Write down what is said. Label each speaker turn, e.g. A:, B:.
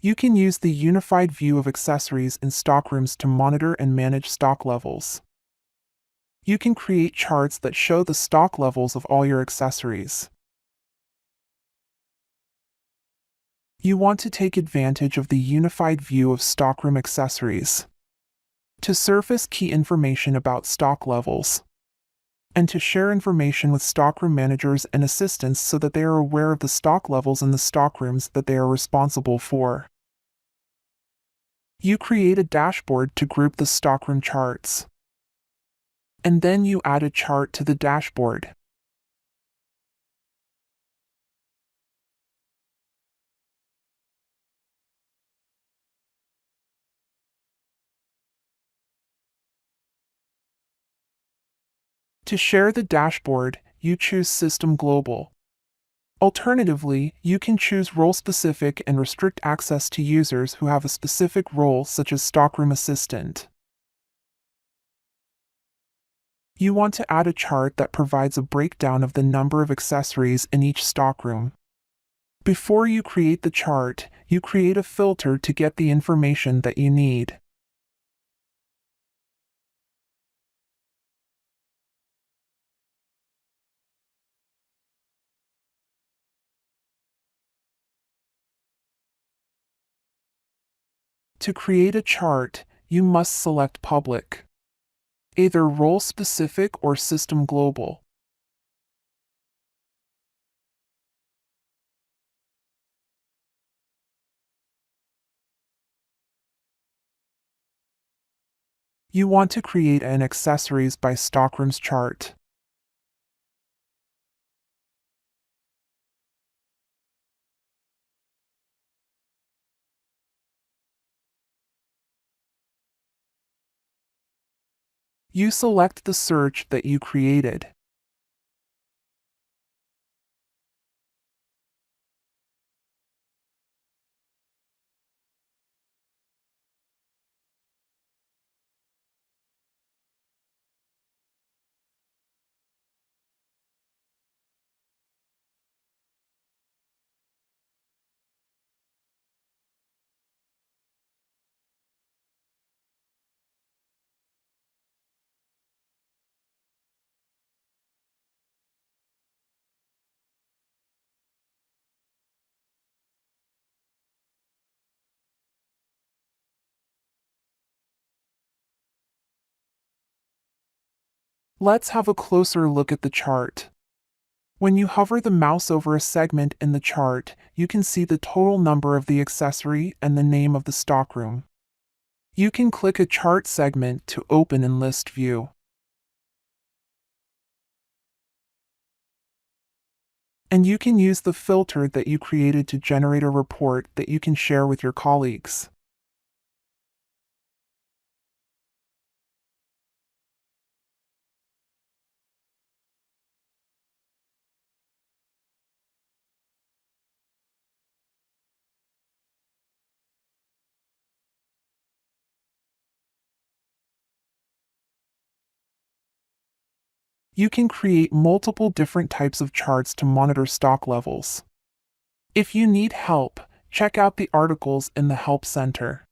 A: You can use the unified view of accessories in stockrooms to monitor and manage stock levels. You can create charts that show the stock levels of all your accessories. You want to take advantage of the unified view of stockroom accessories to surface key information about stock levels, and to share information with stockroom managers and assistants so that they are aware of the stock levels in the stockrooms that they are responsible for. You create a dashboard to group the stockroom charts, and then you add a chart to the dashboard. To share the dashboard, you choose System Global. Alternatively, you can choose role-specific and restrict access to users who have a specific role, such as Stockroom Assistant. You want to add a chart that provides a breakdown of the number of accessories in each stockroom. Before you create the chart, you create a filter to get the information that you need. To create a chart, you must select Public, either role-specific or System Global. You want to create an Accessories by Stockrooms chart. You select the search that you created. Let's have a closer look at the chart. When you hover the mouse over a segment in the chart, you can see the total number of the accessory and the name of the stockroom. You can click a chart segment to open in list view. And you can use the filter that you created to generate a report that you can share with your colleagues. You can create multiple different types of charts to monitor stock levels. If you need help, check out the articles in the Help Center.